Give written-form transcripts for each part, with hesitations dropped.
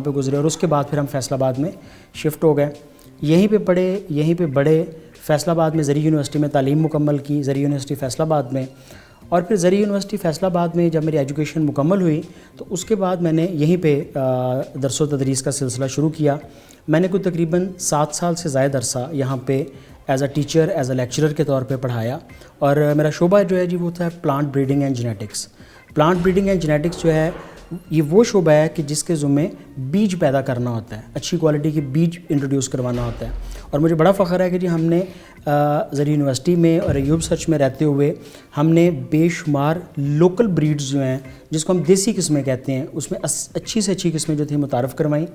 پہ گزرے اور اس کے بعد پھر ہم فیصل آباد میں شفٹ ہو گئے. یہیں پہ پڑھے, یہیں پہ بڑھے. فیصل آباد میں زرعی یونیورسٹی میں تعلیم مکمل کی, زرعی یونیورسٹی فیصل آباد میں. اور پھر زرعی یونیورسٹی فیصل آباد میں جب میری ایجوکیشن مکمل ہوئی تو اس کے بعد میں نے یہیں پہ درس و تدریس کا سلسلہ شروع کیا. میں نے کوئی تقریباً 7 سال سے زائد عرصہ یہاں پہ as a teacher, as a lecturer کے طور پہ پڑھایا. اور میرا شعبہ جو ہے جی وہ تھا plant breeding and genetics. Plant breeding and genetics جو ہے یہ وہ شعبہ ہے کہ جس کے ذمے بیج پیدا کرنا ہوتا ہے, اچھی کوالٹی کے بیج انٹروڈیوس کروانا ہوتا ہے. اور مجھے بڑا فخر ہے کہ جی ہم نے زرعی یونیورسٹی میں اور ایوب سرچ میں رہتے ہوئے ہم نے بے شمار لوکل بریڈز جو ہیں جس کو ہم دیسی قسمیں کہتے ہیں اس میں اچھی سے اچھی قسمیں جو تھیں متعارف کروائیں.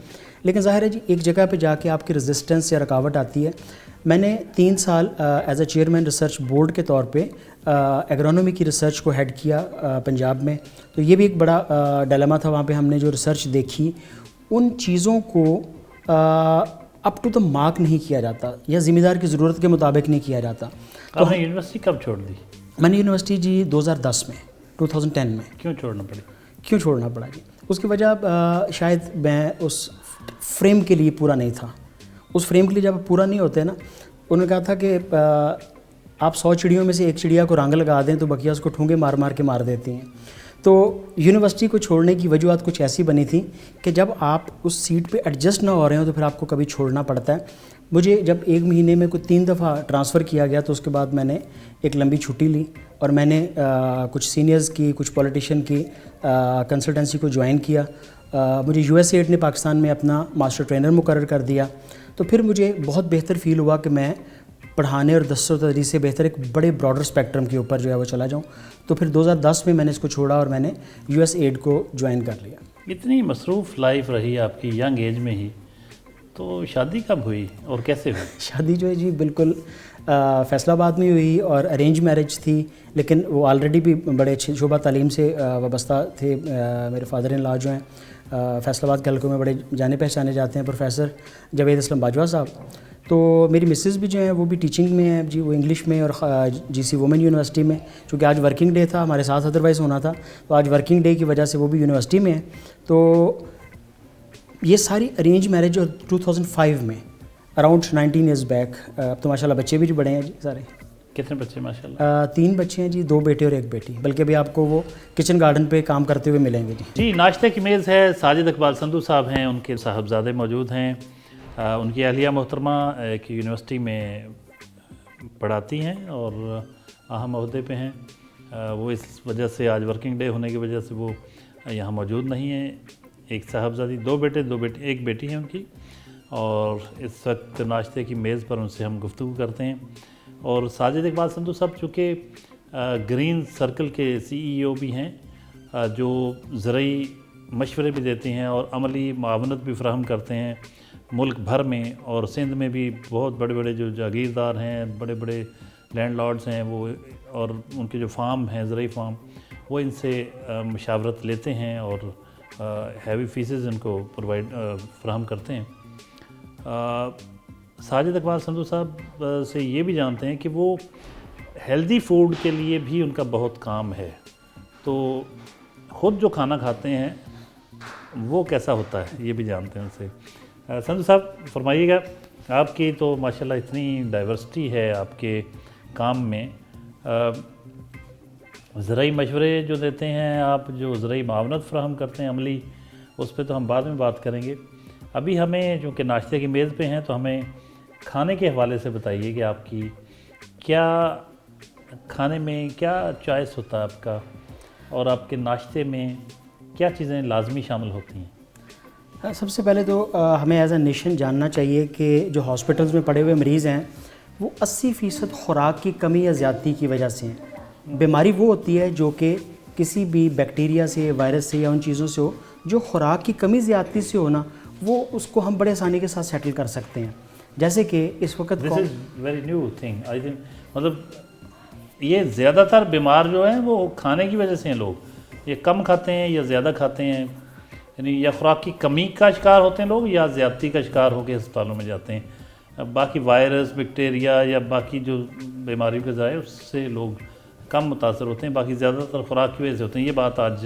لیکن ظاہر ہے جی ایک جگہ پہ جا کے آپ کی ریزسٹنس یا رکاوٹ آتی ہے. میں نے 3 سال as a chairman research board کے طور پہ ایگرونومی کی ریسرچ کو ہیڈ کیا پنجاب میں. تو یہ بھی ایک بڑا ڈیلیما تھا. وہاں پہ ہم نے جو ریسرچ دیکھی ان چیزوں کو اپ ٹو دا مارک نہیں کیا جاتا یا ذمہ دار کی ضرورت کے مطابق نہیں کیا جاتا. آپ نے یونیورسٹی کب چھوڑ دی؟ میں نے یونیورسٹی جی 2010 میں 2010 میں. کیوں چھوڑنا پڑا جی؟ اس کی وجہ شاید میں اس فریم کے لیے پورا نہیں تھا. اس فریم کے لیے جب پورا نہیں ہوتے نا, انہوں نے کہا تھا کہ آپ 100 چڑیوں میں سے ایک چڑیا کو رنگ لگا دیں تو بقیہ اس کو ٹھونگے مار مار کے مار دیتی ہیں. تو یونیورسٹی کو چھوڑنے کی وجوہات کچھ ایسی بنی تھیں کہ جب آپ اس سیٹ پہ ایڈجسٹ نہ ہو رہے ہوں تو پھر آپ کو کبھی چھوڑنا پڑتا ہے. مجھے جب 1 مہینے میں کوئی 3 دفعہ ٹرانسفر کیا گیا تو اس کے بعد میں نے ایک لمبی چھٹی لی اور میں نے کچھ سینئرز کی, کچھ پولیٹیشین کی کنسلٹنسی کو جوائن کیا. مجھے USAID نے پاکستان میں اپنا ماسٹر ٹرینر مقرر کر دیا. تو پھر مجھے بہت بہتر فیل ہوا کہ میں پڑھانے اور درس و تدریس سے بہتر ایک بڑے براڈر اسپیکٹرم کے اوپر جو ہے وہ چلا جاؤں. تو پھر 2010 میں نے اس کو چھوڑا اور میں نے USAID کو جوائن کر لیا. اتنی مصروف لائف رہی آپ کی ینگ ایج میں ہی, تو شادی کب ہوئی اور کیسے ہوئی؟ شادی جو ہے جی بالکل فیصل آباد میں ہوئی اور ارینج میرج تھی. لیکن وہ آلریڈی بھی بڑے اچھے شعبہ تعلیم سے وابستہ تھے. میرے فادر ان لا جو ہیں فیصل آباد کے حلقوں میں بڑے جانے پہچانے جاتے ہیں, پروفیسر جاوید اسلم باجوہ صاحب. تو میری مسز بھی جو ہیں وہ بھی ٹیچنگ میں ہیں جی, وہ انگلش میں اور GC وومن یونیورسٹی میں. چونکہ آج ورکنگ ڈے تھا, ہمارے ساتھ ادروائز ہونا تھا, تو آج ورکنگ ڈے کی وجہ سے وہ بھی یونیورسٹی میں ہیں. تو یہ ساری ارینج میرج اور 2005 میں اراؤنڈ 19 ایئرز بیک. اب تو ماشاءاللہ بچے بھی جو بڑے ہیں جی سارے. کتنے بچے ماشاءاللہ؟ 3 بچے ہیں جی, 2 بیٹے اور 1 بیٹی. بلکہ بھی آپ کو وہ کچن گارڈن پہ کام کرتے ہوئے ملیں گے جی. جی ناشتے کی میز ہے. ساجد اقبال سندھو صاحب ہیں, ان کے صاحبزادے موجود ہیں. ان کی اہلیہ محترمہ ایک یونیورسٹی میں پڑھاتی ہیں اور اہم عہدے پہ ہیں. وہ اس وجہ سے آج ورکنگ ڈے ہونے کی وجہ سے وہ یہاں موجود نہیں ہیں. ایک صاحبزادی, 2 بیٹے, 1 بیٹی ہے ان کی. اور اس وقت ناشتے کی میز پر ان سے ہم گفتگو کرتے ہیں. اور ساجد اقبال سندھو صاحب چونکہ گرین سرکل کے CEO بھی ہیں, جو زرعی مشورے بھی دیتے ہیں اور عملی معاونت بھی فراہم کرتے ہیں ملک بھر میں. اور سندھ میں بھی بہت بڑے بڑے جو جاگیردار ہیں, بڑے بڑے لینڈ لارڈز ہیں وہ, اور ان کے جو فارم ہیں زرعی فارم, وہ ان سے مشاورت لیتے ہیں اور ہیوی فیسز ان کو فراہم کرتے ہیں. ساجد اقبال سندھو صاحب سے یہ بھی جانتے ہیں کہ وہ ہیلدی فوڈ کے لیے بھی ان کا بہت کام ہے. تو خود جو کھانا کھاتے ہیں وہ کیسا ہوتا ہے یہ بھی جانتے ہیں ان سے. سندھو صاحب فرمائیے گا, آپ کی تو ماشاءاللہ اتنی ڈائیورسٹی ہے آپ کے کام میں. زرعی مشورے جو دیتے ہیں آپ, جو زرعی معاونت فراہم کرتے ہیں عملی, اس پہ تو ہم بعد میں بات کریں گے. ابھی ہمیں چونکہ ناشتے کی میز پہ ہیں تو ہمیں کھانے کے حوالے سے بتائیے کہ آپ کی کیا کھانے میں کیا چوائس ہوتا ہے آپ کا, اور آپ کے ناشتے میں کیا چیزیں لازمی شامل ہوتی ہیں؟ سب سے پہلے تو ہمیں ایز اے نیشن جاننا چاہیے کہ جو ہاسپٹلز میں پڑے ہوئے مریض ہیں وہ 80% خوراک کی کمی یا زیادتی کی وجہ سے ہیں. بیماری وہ ہوتی ہے جو کہ کسی بھی بیکٹیریا سے, وائرس سے یا ان چیزوں سے ہو, جو خوراک کی کمی زیادتی سے ہونا وہ اس کو ہم بڑے آسانی کے ساتھ سیٹل کر سکتے ہیں. جیسے کہ اس وقت this is very new thing I think, مطلب یہ زیادہ تر بیمار جو ہیں وہ کھانے کی وجہ سے ہیں. لوگ یہ کم کھاتے ہیں یا زیادہ کھاتے ہیں, یعنی یا خوراک کی کمی کا شکار ہوتے ہیں لوگ یا زیادتی کا شکار ہو کے ہسپتالوں میں جاتے ہیں. باقی وائرس, بیکٹیریا یا باقی جو بیماریوں کے ذرائع اس سے لوگ کم متاثر ہوتے ہیں, باقی زیادہ تر خوراک کی وجہ سے ہوتے ہیں. یہ بات آج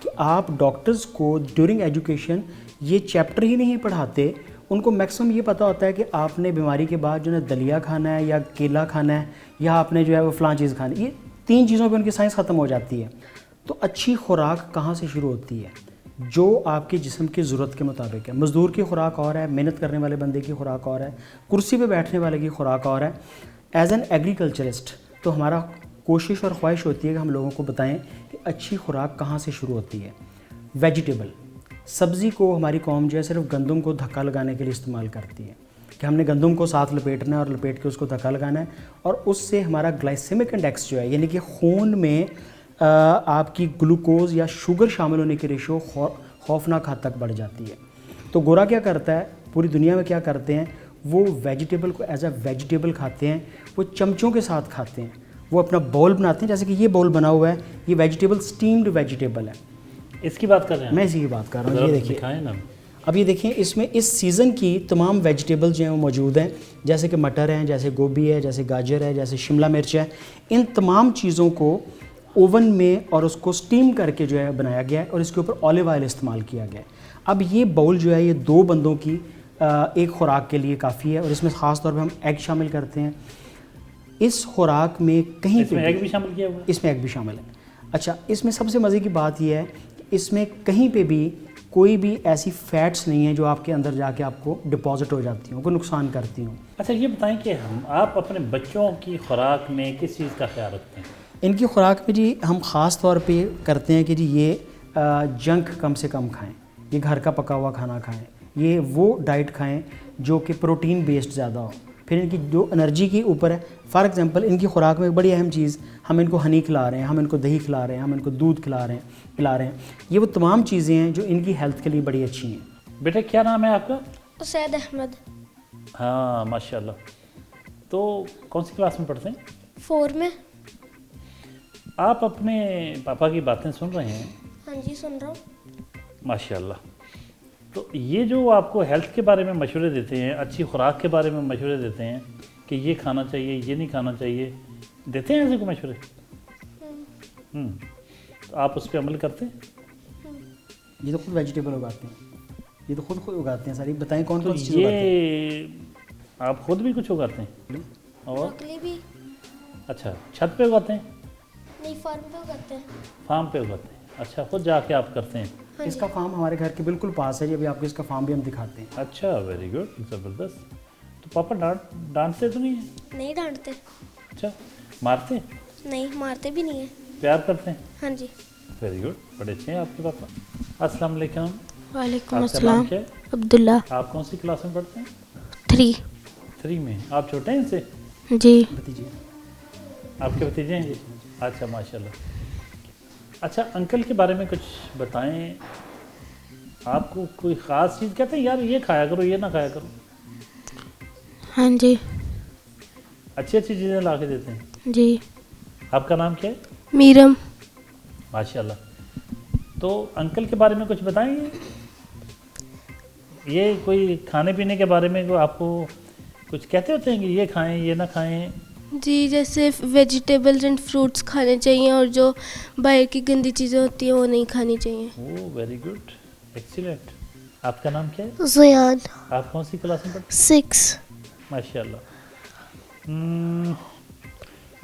کہ آپ ڈاکٹرز کو ڈیورنگ ایجوکیشن یہ چیپٹر ہی نہیں پڑھاتے. ان کو میکسیمم یہ پتہ ہوتا ہے کہ آپ نے بیماری کے بعد جو ہے دلیا کھانا ہے یا کیلا کھانا ہے یا آپ نے جو ہے وہ فلاں چیز کھانی. یہ 3 چیزوں پہ ان کی سائنس ختم ہو جاتی ہے. تو اچھی خوراک کہاں سے شروع ہوتی ہے؟ جو آپ کے جسم کی ضرورت کے مطابق ہے. مزدور کی خوراک اور ہے، محنت کرنے والے بندے کی خوراک اور ہے، کرسی پہ بیٹھنے والے کی خوراک اور ہے. ایز این ایگریکلچرسٹ تو ہمارا کوشش اور خواہش ہوتی ہے کہ ہم لوگوں کو بتائیں کہ اچھی خوراک کہاں سے شروع ہوتی ہے. ویجیٹیبل، سبزی کو ہماری قوم جو ہے صرف گندم کو دھکا لگانے کے لیے استعمال کرتی ہے کہ ہم نے گندم کو ساتھ لپیٹنا ہے اور لپیٹ کے اس کو دھکا لگانا ہے، اور اس سے ہمارا گلائسیمک انڈیکس جو ہے، یعنی کہ خون میں آپ کی گلوکوز یا شوگر شامل ہونے کی ریشو خوفناک حد تک بڑھ جاتی ہے. تو گورا کیا کرتا ہے، پوری دنیا میں کیا کرتے ہیں، وہ ویجیٹیبل کو ایز اے ویجیٹیبل کھاتے ہیں، وہ چمچوں کے ساتھ کھاتے ہیں. وہ اپنا باؤل بناتے ہیں، جیسے کہ یہ باؤل بنا ہوا ہے، یہ ویجیٹیبل اسٹیمڈ ویجیٹیبل ہے. اس کی بات کر رہے ہیں میں اسی کی بات کر رہا ہوں. یہ دیکھیے، دکھائیں نا. اب یہ دیکھیں، اس میں اس سیزن کی تمام ویجیٹیبل جو ہیں وہ موجود ہیں، جیسے کہ مٹر ہیں، جیسے گوبھی ہے، جیسے گاجر ہے، جیسے شملہ مرچ ہے. ان تمام چیزوں کو اوون میں اور اس کو سٹیم کر کے جو ہے بنایا گیا ہے، اور اس کے اوپر اولیو آئل استعمال کیا گیا ہے. اب یہ باؤل جو ہے یہ 2 بندوں کی ایک خوراک کے لیے کافی ہے، اور اس میں خاص طور پہ ہم ایگ شامل کرتے ہیں. اس خوراک میں کہیں اس پہ میں ایگ بھی شامل کیا ہوا ہے؟ اس میں ایگ بھی شامل ہے. اچھا، اس میں سب سے مزے کی بات یہ ہے کہ اس میں کہیں پہ بھی کوئی بھی ایسی فیٹس نہیں ہیں جو آپ کے اندر جا کے آپ کو ڈپازٹ ہو جاتی ہوں، کوئی نقصان کرتی ہوں. اچھا یہ بتائیں کہ آپ اپنے بچوں کی خوراک میں کس چیز کا خیال رکھتے ہیں؟ ان کی خوراک میں جی ہم خاص طور پہ کرتے ہیں کہ جی یہ جنک کم سے کم کھائیں، یہ گھر کا پکا ہوا کھانا کھائیں، یہ وہ ڈائٹ کھائیں جو کہ پروٹین بیسڈ زیادہ ہو. پھر ان کی جو انرجی کے اوپر ہے، فار ایگزامپل ان کی خوراک میں ایک بڑی اہم چیز، ہم ان کو ہنی کھلا رہے ہیں، ہم ان کو دہی کھلا رہے ہیں، ہم ان کو دودھ پلا رہے ہیں. یہ وہ تمام چیزیں ہیں جو ان کی ہیلتھ کے لیے بڑی اچھی ہیں. بیٹا کیا نام ہے آپ کا؟ اسید احمد. ہاں ماشاء اللہ. تو کون سی کلاس میں پڑھتے ہیں؟ 4 میں. آپ اپنے پاپا کی باتیں سن رہے ہیں؟ ہاں جی سن رہا ہوں. ماشاء اللہ. تو یہ جو آپ کو ہیلتھ کے بارے میں مشورے دیتے ہیں، اچھی خوراک کے بارے میں مشورے دیتے ہیں کہ یہ کھانا چاہیے، یہ نہیں کھانا چاہیے، دیتے ہیں ایسے کو مشورے؟ تو آپ اس پہ عمل کرتے ہیں؟ یہ تو خود ویجیٹیبل اگاتے ہیں، یہ تو خود اگاتے ہیں ساری. بتائیں کون تو کون سی چیز اگاتے ہیں؟ یہ آپ خود بھی کچھ اگاتے ہیں؟ اور بروکلی بھی اچھا چھت پہ اگاتے ہیں؟ نہیں، فارم پہ اگاتے ہیں. فارم پہ اگاتے ہیں. اچھا خود جا کے آپ کرتے ہیں؟ ہاں اس جی. کا فارم ہمارے گھر کے بالکل پاس ہے جی. ابھی آپ کو اس کا فارم بھی ہم دکھاتے ہیں. اچھا ویری گڈ، زبردست. تو پاپا ڈانٹتے تو نہیں ہیں؟ نہیں ڈانٹتے. اچھا مارتے؟ نہیں مارتے بھی نہیں ہیں. پیار کرتے ہیں؟ ہاں جی. ویری گڈ، بڑے اچھے ہیں آپ کے پاپا. السلام علیکم. وعلیکم آپ کا نام السلام. کیا ہے؟ عبداللہ. آپ کون سی کلاس میں پڑھتے ہیں؟ 3. 3 میں. آپ چھوٹے ہیں ان سے؟ جی. بھتیجی آپ کے بھتیجے ہیں جی؟ اچھا ماشاء اللہ. اچھا انکل کے بارے میں کچھ بتائیں. آپ کو کوئی خاص چیز کہتے ہیں یار یہ کھایا کرو، یہ نہ کھایا کرو؟ ہاں جی. اچھی اچھی چیزیں لا کے دیتے ہیں. جی. آپ کا نام کیا ہے؟ میرم. ماشاء اللہ. تو انکل کے بارے میں کچھ بتائیں گے؟ یہ کوئی کھانے پینے کے بارے میں کوئی آپ کو کچھ کہتے ہوتے ہیں کہ یہ کھائیں یہ نہ کھائیں؟ جی جیسے ویجیٹیبلز اینڈ فروٹس کھانے چاہیے، اور جو باہر کی گندی چیزیں ہوتی ہیں وہ نہیں کھانی چاہیے. اوہ ویری گڈ، ایکسیلنٹ. آپ کا نام کیا ہے؟ زیان. آپ کون سی کلاس میں پڑھتے 6. ہیں؟ ماشاء اللہ.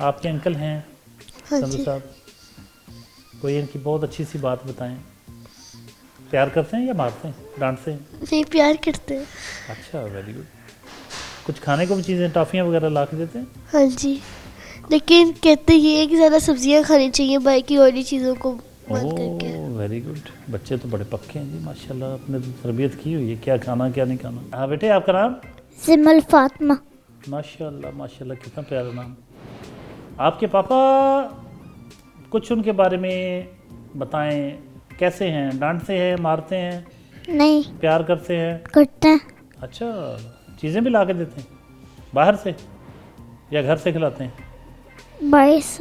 آپ کے انکل ہیں ہاں سندھو جی. صاحب، کوئی ان کی بہت اچھی سی بات بتائیں. پیار کرتے ہیں یا مارتے ہیں، ڈانٹتے ہیں؟ نہیں پیار کرتے ہیں. اچھا ویری گڈ. کچھ کھانے کو بھی چیزیں ٹافیاں وغیرہ لا کے دیتے ہیں؟ ہاں جی، لیکن کہتے یہ ہے کہ زیادہ سبزیاں کھانی چاہیے باہر کی آئلی چیزوں کو بند کر کے. اوہ ویری گڈ. بچے تو بڑے پکے ہیں جی ماشاء اللہ، آپ نے تو تربیت کی ہوئی ہے کیا کھانا کیا نہیں کھانا. ہاں بیٹے آپ کا نام؟ سمل فاطمہ. ماشاء اللہ کتنا پیارا نام. آپ کے پاپا کچھ ان کے بارے میں بتائیں، کیسے ہیں؟ ڈانٹتے ہیں، مارتے ہیں، نہیں پیار کرتے ہیں؟ کرتے ہیں. اچھا چیزیں بھی لا کے دیتے ہیں باہر سے یا گھر سے کھلاتے ہیں؟ 22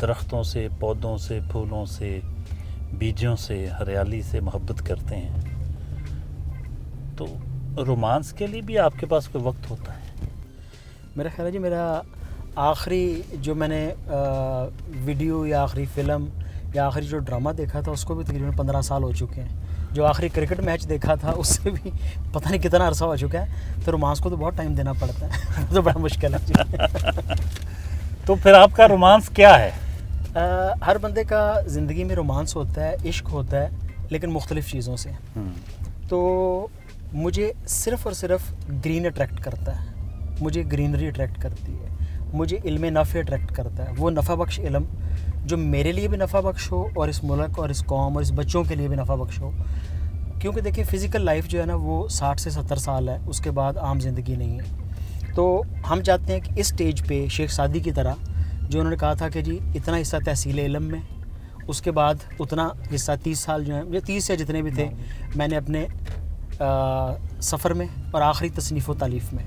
درختوں سے, پودوں سے, پھولوں سے, بیجوں سے, ہریالی سے محبت کرتے ہیں, تو رومانس کے لیے بھی آپ کے پاس کوئی وقت ہوتا ہے؟ میرا خیال ہے جی میرا آخری جو میں نے ویڈیو یا آخری فلم یا آخری جو ڈرامہ دیکھا تھا اس کو بھی تقریباً 15 سال ہو چکے ہیں. جو آخری کرکٹ میچ دیکھا تھا اس سے بھی پتہ نہیں کتنا عرصہ ہو چکا ہے. تو رومانس کو تو بہت ٹائم دینا پڑتا ہے. تو بڑا مشکل ہے جی. تو پھر آپ کا رومانس کیا ہے؟ ہر بندے کا زندگی میں رومانس ہوتا ہے, عشق ہوتا ہے, لیکن مختلف چیزوں سے. تو مجھے صرف اور صرف گرین اٹریکٹ کرتا ہے, مجھے گرینری اٹریکٹ کرتی ہے, مجھے علم نفع اٹریکٹ کرتا ہے. وہ نفع بخش علم جو میرے لیے بھی نفع بخش ہو اور اس ملک اور اس قوم اور اس بچوں کے لیے بھی نفع بخش ہو. کیونکہ دیکھیں فزیکل لائف جو ہے نا وہ 60 سے 70 سال ہے, اس کے بعد عام زندگی نہیں ہے. تو ہم چاہتے ہیں کہ اس سٹیج پہ شیخ سعدی کی طرح جو انہوں نے کہا تھا کہ جی اتنا حصہ تحصیل علم میں, اس کے بعد اتنا حصہ 30 سال جو ہیں, یہ 30 سے جتنے بھی تھے میں نے اپنے سفر میں اور آخری تصنیف و تالیف میں.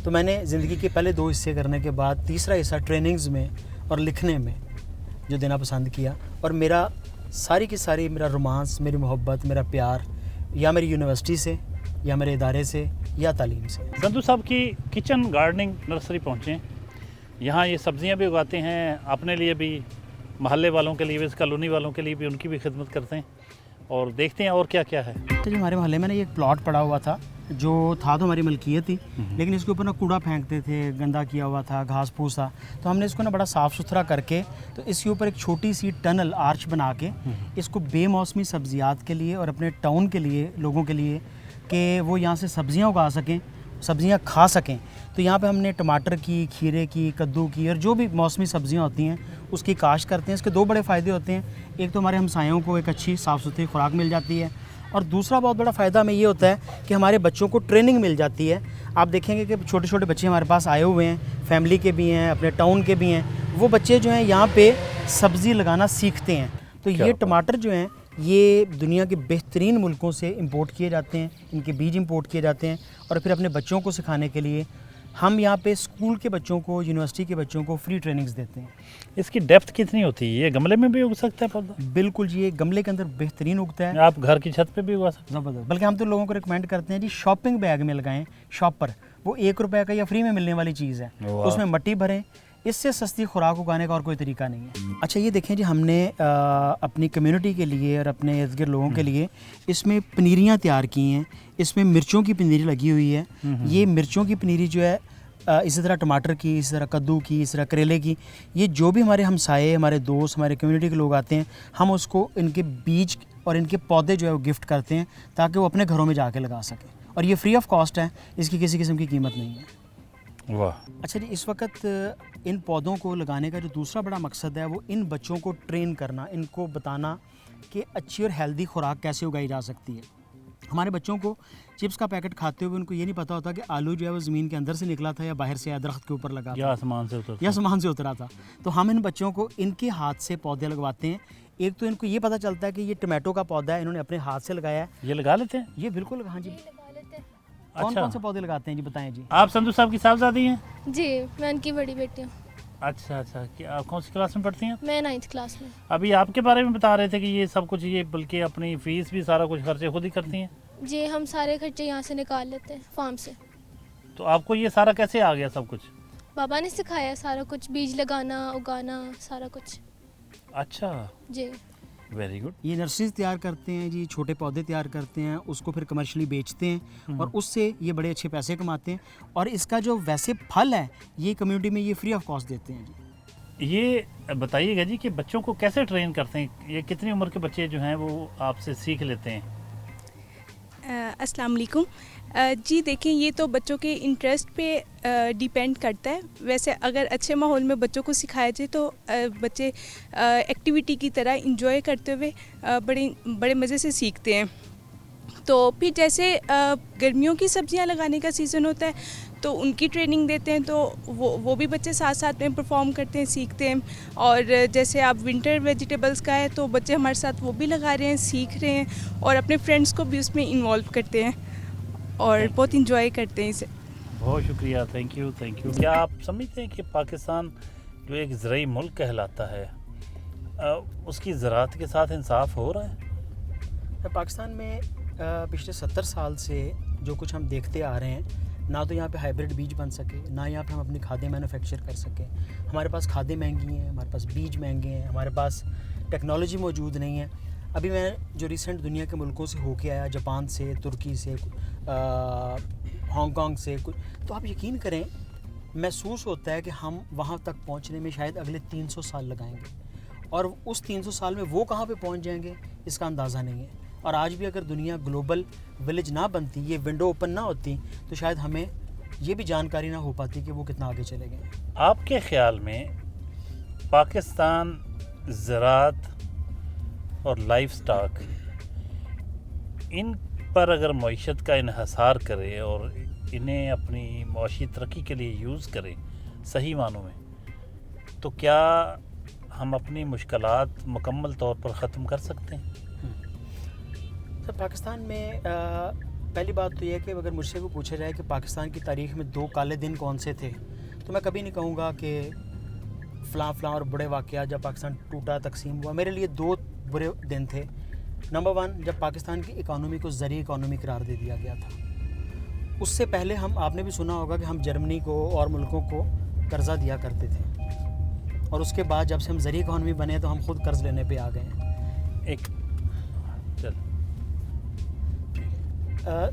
تو میں نے زندگی کے پہلے 2 حصے کرنے کے بعد تیسرا حصہ ٹریننگز میں اور لکھنے میں جو دینا پسند کیا. اور میرا ساری کی ساری میرا رومانس, میری محبت, میرا پیار یا میری یونیورسٹی سے یا میرے ادارے سے یا تعلیم سے. سندھو صاحب کی کچن گارڈننگ نرسری پہنچیں, یہاں یہ سبزیاں بھی اگاتے ہیں, اپنے لیے بھی, محلے والوں کے لیے بھی, اس کالونی والوں کے لیے بھی, ان کی بھی خدمت کرتے ہیں, اور دیکھتے ہیں اور کیا کیا ہے. تو جو ہمارے محلے میں نا یہ ایک پلاٹ پڑا ہوا تھا جو تھا تو ہماری ملکیت تھی, لیکن اس کے اوپر نا کوڑا پھینکتے تھے, گندا کیا ہوا تھا, گھاس پھوس تھا. تو ہم نے اس کو نا بڑا صاف ستھرا کر کے تو اس کے اوپر ایک چھوٹی سی ٹنل آرچ بنا کے اس کو بے موسمی سبزیات کے لیے اور اپنے ٹاؤن کے لیے لوگوں کے لیے کہ وہ یہاں سے سبزیاں اگا سکیں, سبزیاں کھا سکیں. تو یہاں پہ ہم نے ٹماٹر کی, کھیرے کی, کدو کی اور جو بھی موسمی سبزیاں ہوتی ہیں اس کی کاشت کرتے ہیں. اس کے 2 بڑے فائدے ہوتے ہیں. ایک تو ہمارے ہمسایوں کو ایک اچھی صاف ستھری خوراک مل جاتی ہے, اور دوسرا بہت بڑا فائدہ ہمیں یہ ہوتا ہے کہ ہمارے بچوں کو ٹریننگ مل جاتی ہے. آپ دیکھیں گے کہ چھوٹے چھوٹے بچے ہمارے پاس آئے ہوئے ہیں, فیملی کے بھی ہیں, اپنے ٹاؤن کے بھی ہیں. وہ بچے جو ہیں یہاں پہ سبزی لگانا سیکھتے ہیں. تو یہ ٹماٹر جو ہیں یہ دنیا کے بہترین ملکوں سے امپورٹ کیے جاتے ہیں, ان کے بیج امپورٹ کیے جاتے ہیں, اور پھر اپنے بچوں کو سکھانے کے لیے ہم یہاں پہ اسکول کے بچوں کو, یونیورسٹی کے بچوں کو فری ٹریننگز دیتے ہیں. اس کی ڈیپتھ کتنی ہوتی ہے؟ یہ گملے میں بھی اگ سکتا ہے پودا؟ بالکل جی, یہ گملے کے اندر بہترین اگتا ہے. آپ گھر کی چھت پہ بھی اگا سکتے ہیں؟ زبردست. بلکہ ہم تو لوگوں کو ریکمینڈ کرتے ہیں جی شاپنگ بیگ میں لگائیں, شاپ پر. وہ 1 روپے کا یا فری میں ملنے والی چیز ہے, اس میں مٹی بھریں. اس سے سستی خوراک اگانے کا اور کوئی طریقہ نہیں ہے. اچھا یہ دیکھیں جی, ہم نے اپنی کمیونٹی کے لیے اور اپنے ارد گرد لوگوں کے لیے اس میں پنیریاں تیار کی ہیں. اس میں مرچوں کی پنیری لگی ہوئی ہے. یہ مرچوں کی پنیری جو ہے اسی طرح ٹماٹر کی, اسی طرح کدو کی, اسی طرح کریلے کی, یہ جو بھی ہمارے ہمسائے, ہمارے دوست, ہمارے کمیونٹی کے لوگ آتے ہیں, ہم اس کو ان کے بیج اور ان کے پودے جو ہے وہ گفٹ کرتے ہیں تاکہ وہ اپنے گھروں میں جا کے لگا سکیں. اور یہ فری آف کاسٹ ہے, اس کی کسی قسم کی قیمت نہیں ہے. واہ. اچھا جی, اس وقت ان پودوں کو لگانے کا جو دوسرا بڑا مقصد ہے وہ ان بچوں کو ٹرین کرنا, ان کو بتانا کہ اچھی اور ہیلدی خوراک کیسے اگائی جا سکتی ہے. ہمارے بچوں کو چپس کا پیکٹ کھاتے ہوئے ان کو یہ نہیں پتا ہوتا کہ آلو جو ہے وہ زمین کے اندر سے نکلا تھا یا باہر سے یا درخت کے اوپر لگا تھا یا آسمان سے اترا تھا. تو ہم ان بچوں کو ان کے ہاتھ سے پودے لگواتے ہیں. ایک تو ان کو یہ پتہ چلتا ہے کہ یہ ٹمیٹو کا پودا ہے, انہوں نے اپنے ہاتھ سے لگایا ہے. یہ لگا لیتے ہیں؟ یہ بالکل, ہاں جی. کون سے پودے لگاتے ہیں جی, بتائیں جی. آپ سندھو صاحب کی صاحبزادی ہیں؟ جی, میں ان کی بڑی بیٹی ہوں. اچھا, آپ کون سی کلاس میں پڑھتی ہیں؟ میں 9th کلاس میں. ابھی آپ کے بارے میں بتا رہے تھے کہ یہ سب کچھ, یہ بلکہ اپنی فیس بھی سارا کچھ خرچے خود ہی کرتی ہیں؟ جی, ہم سارے خرچے یہاں سے نکال لیتے ہیں فارم سے. تو آپ کو یہ سارا کیسے آ گیا سب کچھ؟ بابا نے سکھایا سارا کچھ, بیج لگانا, اگانا, سارا کچھ. اچھا جی, ویری گڈ. یہ نرسریز تیار کرتے ہیں جی, چھوٹے پودے تیار کرتے ہیں, اس کو پھر کمرشلی بیچتے ہیں اور اس سے یہ بڑے اچھے پیسے کماتے ہیں. اور اس کا جو ویسے پھل ہے یہ کمیونٹی میں یہ فری آف کاسٹ دیتے ہیں جی. یہ بتائیے گا جی کہ بچوں کو کیسے ٹرین کرتے ہیں, یہ کتنی عمر کے بچے جو ہیں وہ آپ سے سیکھ لیتے ہیں؟ السلام علیکم. جی دیکھیں, یہ تو بچوں کے انٹرسٹ پہ ڈیپینڈ کرتا ہے. ویسے اگر اچھے ماحول میں بچوں کو سکھایا جائے تو بچے ایکٹیویٹی کی طرح انجوائے کرتے ہوئے بڑے مزے سے سیکھتے ہیں. تو پھر جیسے گرمیوں کی سبزیاں لگانے کا سیزن ہوتا ہے تو ان کی ٹریننگ دیتے ہیں, تو وہ بھی بچے ساتھ ساتھ میں پرفارم کرتے ہیں, سیکھتے ہیں. اور جیسے آپ ونٹر ویجیٹیبلز کا ہے تو بچے ہمارے ساتھ وہ بھی لگا رہے ہیں, سیکھ رہے ہیں, اور اپنے فرینڈس کو بھی اس میں انوالو کرتے ہیں اور بہت انجوائے کرتے ہیں اسے. بہت شکریہ, تھینک یو. کیا آپ سمجھتے ہیں کہ پاکستان جو ایک زرعی ملک کہلاتا ہے اس کی زراعت کے ساتھ انصاف ہو رہا ہے؟ پاکستان میں پچھلے 70 سال سے جو کچھ ہم دیکھتے آ رہے ہیں، نہ تو یہاں پہ ہائیبرڈ بیج بن سکے، نہ یہاں پہ ہم اپنی کھادیں مینوفیکچر کر سکیں. ہمارے پاس کھادیں مہنگی ہیں، ہمارے پاس بیج مہنگے ہیں، ہمارے پاس ٹیکنالوجی موجود نہیں ہے. ابھی میں جو ریسنٹ دنیا کے ملکوں سے ہو کے آیا، جاپان سے، ترکی سے، ہانگ کانگ سے، تو آپ یقین کریں محسوس ہوتا ہے کہ ہم وہاں تک پہنچنے میں شاید اگلے 300 سال لگائیں گے، اور اس 300 سال میں وہ کہاں پہ پہنچ جائیں گے اس کا اندازہ نہیں ہے. اور آج بھی اگر دنیا گلوبل ولیج نہ بنتی، یہ ونڈو اوپن نہ ہوتی، تو شاید ہمیں یہ بھی جانکاری نہ ہو پاتی کہ وہ کتنا آگے چلے گئے. آپ کے خیال میں پاکستان زراعت اور لائف سٹاک ان پر اگر معیشت کا انحصار کرے اور انہیں اپنی معاشی ترقی کے لیے یوز کرے صحیح معنوں میں، تو کیا ہم اپنی مشکلات مکمل طور پر ختم کر سکتے ہیں؟ سر، پاکستان میں پہلی بات تو یہ ہے کہ اگر مجھ سے کوئی پوچھا جائے کہ پاکستان کی تاریخ میں 2 کالے دن کون سے تھے، تو میں کبھی نہیں کہوں گا کہ فلاں اور بڑے واقعات جب پاکستان ٹوٹا، تقسیم ہوا. میرے لیے 2 برے دن تھے. نمبر 1، جب پاکستان کی اکانومی کو زرعی اکانومی قرار دے دیا گیا تھا. اس سے پہلے آپ نے بھی سنا ہوگا کہ ہم جرمنی کو اور ملکوں کو قرضہ دیا کرتے تھے، اور اس کے بعد جب سے ہم زرعی اکانومی بنے تو ہم خود قرض لینے پہ آ گئے ہیں.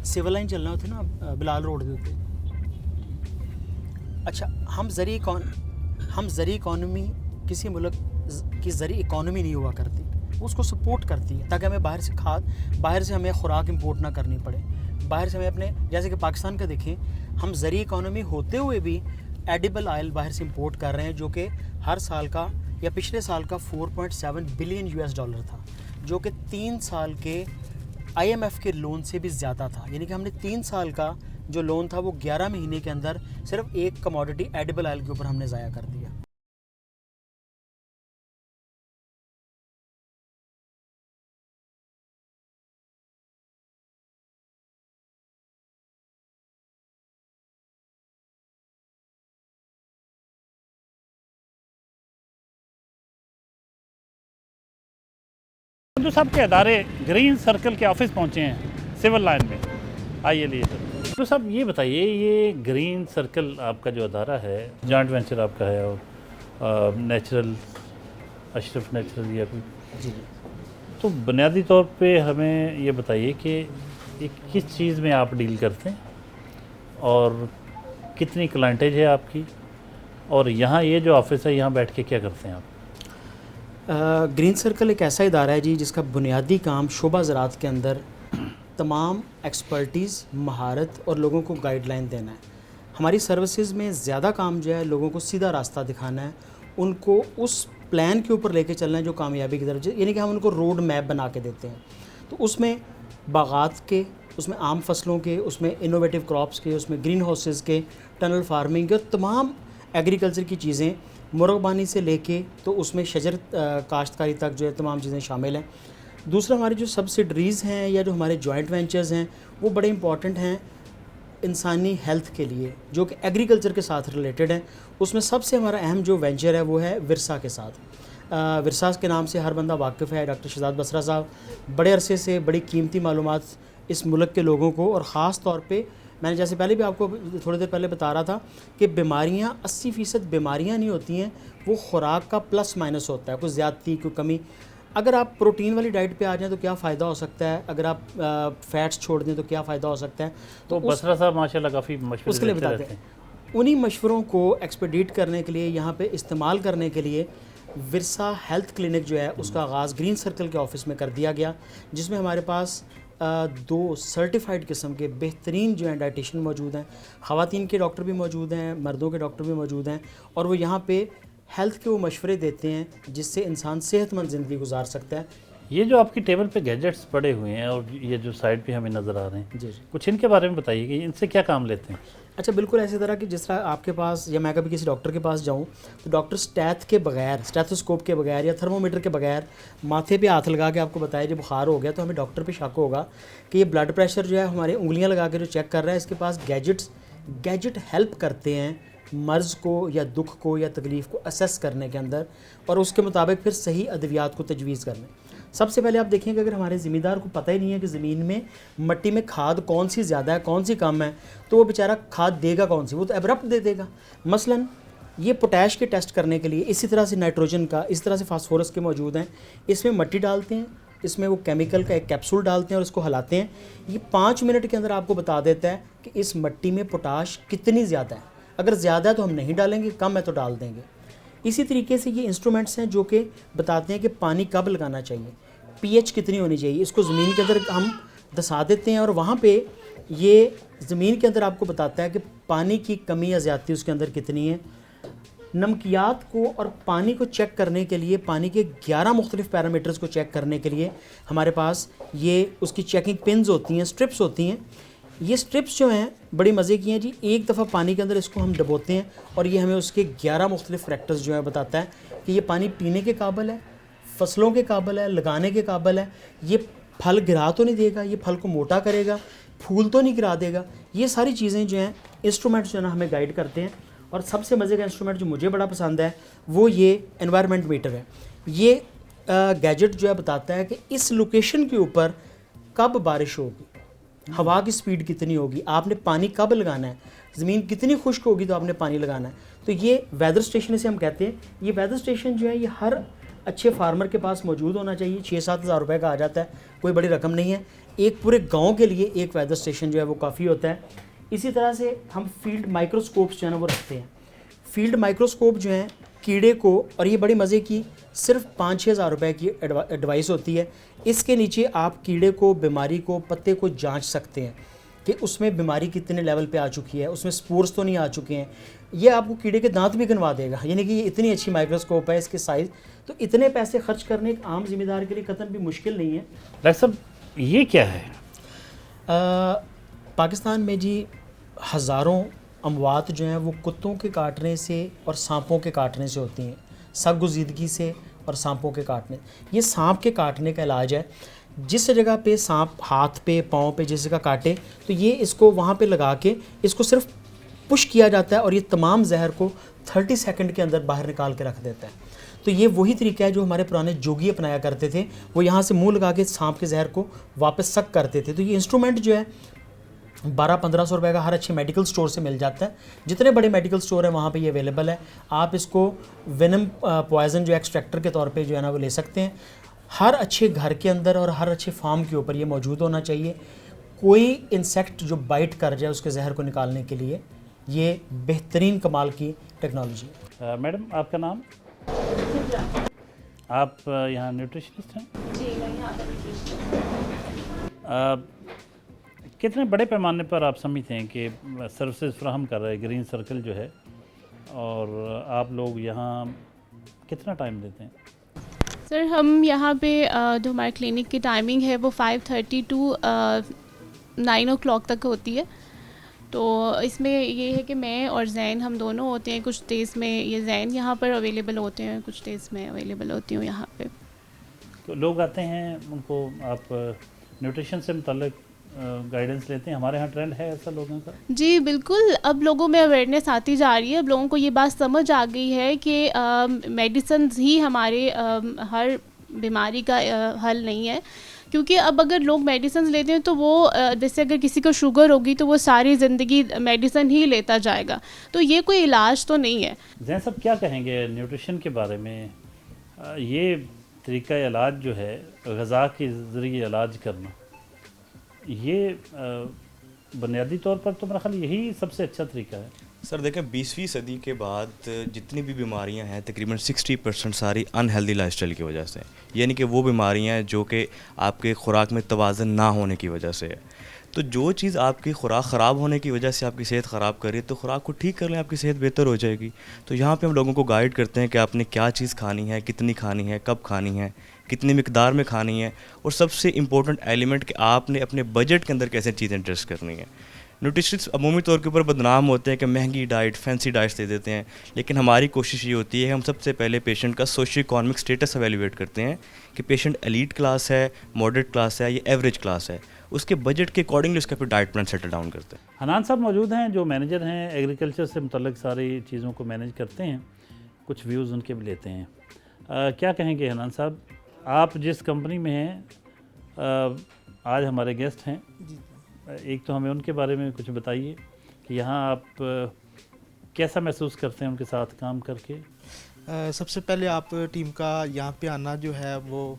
سیول لائن چلنا ہوتی نا بلال روڈ کے اوپر. اچھا، ہم زرعی اکانومی، کسی ملک کی زرعی اکانومی نہیں ہوا کرتی، وہ اس کو سپورٹ کرتی ہے تاکہ ہمیں باہر سے ہمیں خوراک امپورٹ نہ کرنی پڑے. باہر سے ہمیں اپنے، جیسے کہ پاکستان کا دیکھیں، ہم زرعی اکانومی ہوتے ہوئے بھی ایڈیبل آئل باہر سے امپورٹ کر رہے ہیں، جو کہ ہر سال کا یا پچھلے سال کا $4.7 بلین تھا، جو کہ 3 سال کے IMF کے لون سے بھی زیادہ تھا. یعنی کہ ہم نے 3 سال کا جو لون تھا وہ 11 مہینے کے اندر صرف ایک کموڈٹی ایڈیبل آئل کے اوپر ہم نے ضائع کر دیا. جو سب کے ادارے گرین سرکل کے آفس پہنچے ہیں سول لائن میں، آئیے لیے سر. تو صاحب یہ بتائیے، یہ گرین سرکل آپ کا جو ادارہ ہے، جوائنٹ وینچر آپ کا ہے، اور اشرف نیچرل یا کوئی، جی، تو بنیادی طور پہ ہمیں یہ بتائیے کہ کس چیز میں آپ ڈیل کرتے ہیں اور کتنی کلائنٹیج ہے آپ کی، اور یہاں یہ جو آفس ہے یہاں بیٹھ کے کیا کرتے ہیں آپ؟ گرین سرکل ایک ایسا ادارہ ہے جی جس کا بنیادی کام شعبہ زراعت کے اندر تمام ایکسپرٹیز، مہارت اور لوگوں کو گائیڈ لائن دینا ہے. ہماری سروسز میں زیادہ کام جو ہے لوگوں کو سیدھا راستہ دکھانا ہے، ان کو اس پلان کے اوپر لے کے چلنا ہے جو کامیابی کی طرف، یعنی کہ ہم ان کو روڈ میپ بنا کے دیتے ہیں. تو اس میں باغات کے، اس میں عام فصلوں کے، اس میں انوویٹیو کراپس کے، اس میں گرین ہاؤسز کے، ٹنل فارمنگ کے، اور تمام ایگریکلچر کی چیزیں، مرغبانی سے لے کے تو اس میں شجر کاشتکاری تک جو ہے تمام چیزیں شامل ہیں. دوسرا، ہماری جو سبسڈریز ہیں یا جو ہمارے جوائنٹ وینچرز ہیں وہ بڑے امپورٹنٹ ہیں انسانی ہیلتھ کے لیے، جو کہ ایگریکلچر کے ساتھ ریلیٹڈ ہیں. اس میں سب سے ہمارا اہم جو وینچر ہے وہ ہے ورسا کے ساتھ. ورسا کے نام سے ہر بندہ واقف ہے. ڈاکٹر شہزاد بسرا صاحب بڑے عرصے سے بڑی قیمتی معلومات اس ملک کے لوگوں کو، اور خاص طور پہ میں نے جیسے پہلے بھی آپ کو تھوڑی دیر پہلے بتا رہا تھا کہ بیماریاں 80% بیماریاں نہیں ہوتی ہیں، وہ خوراک کا پلس مائنس ہوتا ہے، کوئی زیادتی، کوئی کمی. اگر آپ پروٹین والی ڈائٹ پہ آ جائیں تو کیا فائدہ ہو سکتا ہے، اگر آپ فیٹس چھوڑ دیں تو کیا فائدہ ہو سکتا ہے. تو بسرا صاحب ماشاءاللہ کافی مشورے اس کے لیے بتاتے ہیں. انہی مشوروں کو ایکسپیڈیٹ کرنے کے لیے، یہاں پہ استعمال کرنے کے لیے ورسا ہیلتھ کلینک جو ہے اس کا آغاز گرین سرکل کے آفس میں کر دیا گیا، جس میں ہمارے پاس 2 سرٹیفائڈ قسم کے بہترین جو ہیں ڈائٹیشین موجود ہیں. خواتین کے ڈاکٹر بھی موجود ہیں، مردوں کے ڈاکٹر بھی موجود ہیں، اور وہ یہاں پہ ہیلتھ کے وہ مشورے دیتے ہیں جس سے انسان صحت مند زندگی گزار سکتا ہے. یہ جو آپ کی ٹیبل پہ گیجٹس پڑے ہوئے ہیں اور یہ جو سائڈ پہ ہمیں نظر آ رہے ہیں، جی کچھ ان کے بارے میں بتائیے کہ ان سے کیا کام لیتے ہیں؟ اچھا، بالکل ایسی طرح کہ جس طرح آپ کے پاس یا میں کبھی کسی ڈاکٹر کے پاس جاؤں تو ڈاکٹر اسٹیتھوسکوپ کے بغیر یا تھرمومیٹر کے بغیر ماتھے پہ ہاتھ لگا کے آپ کو بتائے جو بخار ہو گیا، تو ہمیں ڈاکٹر پہ شک ہوگا کہ یہ بلڈ پریشر جو ہے ہمارے انگلیاں لگا کے جو چیک کر رہا ہے، اس کے پاس گیجٹ ہیلپ کرتے ہیں مرض کو یا دکھ کو یا تکلیف کو اسیس کرنے کے اندر اور اس کے مطابق پھر صحیح ادویات کو تجویز کرنے. سب سے پہلے آپ دیکھیں کہ اگر ہمارے زمیندار کو پتہ ہی نہیں ہے کہ زمین میں مٹی میں کھاد کون سی زیادہ ہے کون سی کم ہے تو وہ بیچارہ کھاد دے گا کون سی, وہ تو ایبرپٹ دے دے گا. مثلاً یہ پوٹیش کے ٹیسٹ کرنے کے لیے اسی طرح سے نائٹروجن کا, اس طرح سے فاسفورس کے موجود ہیں. اس میں مٹی ڈالتے ہیں, اس میں وہ کیمیکل کا ایک کیپسول ڈالتے ہیں اور اس کو ہلاتے ہیں. یہ 5 منٹ کے اندر آپ کو بتا دیتا ہے کہ اس مٹی میں پوٹاش کتنی زیادہ ہے. اگر زیادہ ہے تو ہم نہیں ڈالیں گے, کم ہے تو ڈال دیں گے. اسی طریقے سے یہ انسٹرومنٹس ہیں جو کہ بتاتے ہیں کہ پانی کب لگانا چاہیے, پی ایچ کتنی ہونی چاہیے. اس کو زمین کے اندر ہم دسا دیتے ہیں اور وہاں پہ یہ زمین کے اندر آپ کو بتاتا ہے کہ پانی کی کمی یا زیادتی اس کے اندر کتنی ہے. نمکیات کو اور پانی کو چیک کرنے کے لیے, پانی کے 11 مختلف پیرامیٹرز کو چیک کرنے کے لیے ہمارے پاس یہ اس کی چیکنگ پنز ہوتی ہیں, سٹرپس ہوتی ہیں. یہ سٹرپس جو ہیں بڑی مزے کی ہیں جی. ایک دفعہ پانی کے اندر اس کو ہم ڈبوتے ہیں اور یہ ہمیں اس کے 11 مختلف فیکٹرز جو ہیں بتاتا ہے کہ یہ پانی پینے کے قابل ہے, فصلوں کے قابل ہے, لگانے کے قابل ہے, یہ پھل گرا تو نہیں دے گا, یہ پھل کو موٹا کرے گا, پھول تو نہیں گرا دے گا. یہ ساری چیزیں جو ہیں انسٹرومنٹس جو ہے نا ہمیں گائیڈ کرتے ہیں. اور سب سے مزے کا انسٹرومنٹ جو مجھے بڑا پسند ہے وہ یہ انوائرمنٹ میٹر ہے. یہ گیجٹ جو ہے بتاتا ہے کہ اس لوکیشن کے اوپر کب بارش ہوگی, ہوا کی سپیڈ کتنی ہوگی, آپ نے پانی کب لگانا ہے, زمین کتنی خشک ہوگی تو آپ نے پانی لگانا ہے. تو یہ ویدر اسٹیشن اسے ہم کہتے ہیں. یہ ویدر اسٹیشن جو ہے یہ ہر اچھے فارمر کے پاس موجود ہونا چاہیے. 6-7 ہزار روپے کا آ جاتا ہے, کوئی بڑی رقم نہیں ہے. ایک پورے گاؤں کے لیے ایک ویدر اسٹیشن جو ہے وہ کافی ہوتا ہے. اسی طرح سے ہم فیلڈ مائکروسکوپس جو ہے نا وہ رکھتے ہیں. فیلڈ مائکروسکوپ جو ہیں کیڑے کو, اور یہ بڑی مزے کی صرف 5-6 ہزار روپے کی ایڈوائس ہوتی ہے. اس کے نیچے آپ کیڑے کو, بیماری کو, پتے کو جانچ سکتے ہیں کہ اس میں بیماری کتنے لیول پہ آ چکی ہے, اس میں سپورس تو نہیں آ چکے ہیں. یہ آپ کو کیڑے کے دانت بھی گنوا دے گا. یعنی کہ یہ اتنی اچھی مائکروسکوپ ہے, اس کے سائز. تو اتنے پیسے خرچ کرنے ایک عام ذمہ دار کے لیے قطعاً بھی مشکل نہیں ہے. ڈاکٹر صاحب یہ کیا ہے؟ پاکستان میں جی ہزاروں اموات جو ہیں وہ کتوں کے کاٹنے سے اور سانپوں کے کاٹنے سے ہوتی ہیں. سرگزیدگی سے اور سانپوں کے کاٹنے. یہ سانپ کے کاٹنے کا علاج ہے. جس جگہ پہ سانپ ہاتھ پہ, پاؤں پہ جس جگہ کاٹے تو یہ اس کو وہاں پہ لگا کے اس کو صرف پش کیا جاتا ہے اور یہ تمام زہر کو 30 سیکنڈ کے اندر باہر نکال کے رکھ دیتا ہے. تو یہ وہی طریقہ ہے جو ہمارے پرانے جوگی اپنایا کرتے تھے. وہ یہاں سے منہ لگا کے سانپ کے زہر کو واپس سک کرتے تھے. تو یہ انسٹرومنٹ جو ہے 1200-1500 روپے کا ہر اچھے میڈیکل سٹور سے مل جاتا ہے. جتنے بڑے میڈیکل سٹور ہیں وہاں پہ یہ اویلیبل ہے. آپ اس کو وینم پوائزن جو ایکسٹریکٹر کے طور پہ جو ہے نا وہ لے سکتے ہیں. ہر اچھے گھر کے اندر اور ہر اچھے فارم کے اوپر یہ موجود ہونا چاہیے. کوئی انسیکٹ جو بائٹ کر جائے اس کے زہر کو نکالنے کے لیے یہ بہترین کمال کی ٹیکنالوجی ہے. میڈم آپ کا نام؟ آپ یہاں نیوٹریشنسٹ ہیں؟ جی میں یہاں پر کتنے بڑے پیمانے پر آپ سمجھتے ہیں کہ سروسز فراہم کر رہے گرین سرکل جو ہے, اور آپ لوگ یہاں کتنا ٹائم دیتے ہیں؟ سر ہم یہاں پہ جو ہمارے کلینک کی ٹائمنگ ہے وہ 5:30 to 9 o'clock تک ہوتی ہے. تو اس میں یہ ہے کہ میں اور زین ہم دونوں ہوتے ہیں. کچھ ڈیز میں یہ زین یہاں پر اویلیبل ہوتے ہیں, کچھ ڈیز میں اویلیبل ہوتی ہوں یہاں پہ. تو لوگ آتے ہیں, ان کو آپ نیوٹریشن سے متعلق گائیڈنس لیتے ہیں؟ ہمارے ہاں ٹرینڈ ہے ایسا لوگوں کا؟ جی بالکل, اب لوگوں میں اویئرنیس آتی جا رہی ہے. اب لوگوں کو یہ بات سمجھ آ گئی ہے کہ میڈیسنز ہی ہمارے ہر بیماری کا حل نہیں ہے. کیونکہ اب اگر لوگ میڈیسنز لیتے ہیں تو وہ جیسے اگر کسی کو شوگر ہوگی تو وہ ساری زندگی میڈیسن ہی لیتا جائے گا. تو یہ کوئی علاج تو نہیں ہے. زین صاحب کیا کہیں گے نیوٹریشن کے بارے میں؟ یہ طریقہ علاج جو ہے غذا کے ذریعے علاج کرنا, یہ بنیادی طور پر تو میرا خیال یہی سب سے اچھا طریقہ ہے. سر دیکھیں 20ویں صدی کے بعد جتنی بھی بیماریاں ہیں تقریباً 60% ساری ان ہیلدی لائف اسٹائل کی وجہ سے, یعنی کہ وہ بیماریاں ہیں جو کہ آپ کے خوراک میں توازن نہ ہونے کی وجہ سے ہے. تو جو چیز آپ کی خوراک خراب ہونے کی وجہ سے آپ کی صحت خراب کر رہی ہے تو خوراک کو ٹھیک کر لیں, آپ کی صحت بہتر ہو جائے گی. تو یہاں پہ ہم لوگوں کو گائیڈ کرتے ہیں کہ آپ نے کیا چیز کھانی ہے, کتنی کھانی ہے, کب کھانی ہے, کتنی مقدار میں کھانی ہے, اور سب سے امپورٹنٹ ایلیمنٹ کہ آپ نے اپنے بجٹ کے اندر کیسے چیزیں ایڈجسٹ کرنی ہیں. نیوٹریشنسٹ عمومی طور کے اوپر بدنام ہوتے ہیں کہ مہنگی ڈائٹ, فینسی ڈائٹس دے دیتے ہیں, لیکن ہماری کوشش یہ ہوتی ہے ہم سب سے پہلے پیشنٹ کا سوشو اکانومک اسٹیٹس ایویلیویٹ کرتے ہیں کہ پیشنٹ ایلیٹ کلاس ہے, ماڈریٹ کلاس ہے یا ایوریج کلاس ہے, اس کے بجٹ کے اکارڈنگلی اس کا پھر ڈائٹ پلان سیٹل ڈاؤن کرتے ہیں. حنان صاحب موجود ہیں جو مینیجر ہیں, ایگریکلچر سے متعلق ساری چیزوں کو مینیج کرتے ہیں, کچھ ویوز ان کے بھی لیتے ہیں. کیا کہیں گے حنان صاحب, آپ جس کمپنی میں ہیں آج ہمارے گیسٹ ہیں, ایک تو ہمیں ان کے بارے میں کچھ بتائیے کہ یہاں آپ کیسا محسوس کرتے ہیں ان کے ساتھ کام کر کے. سب سے پہلے آپ ٹیم کا یہاں پہ آنا جو ہے وہ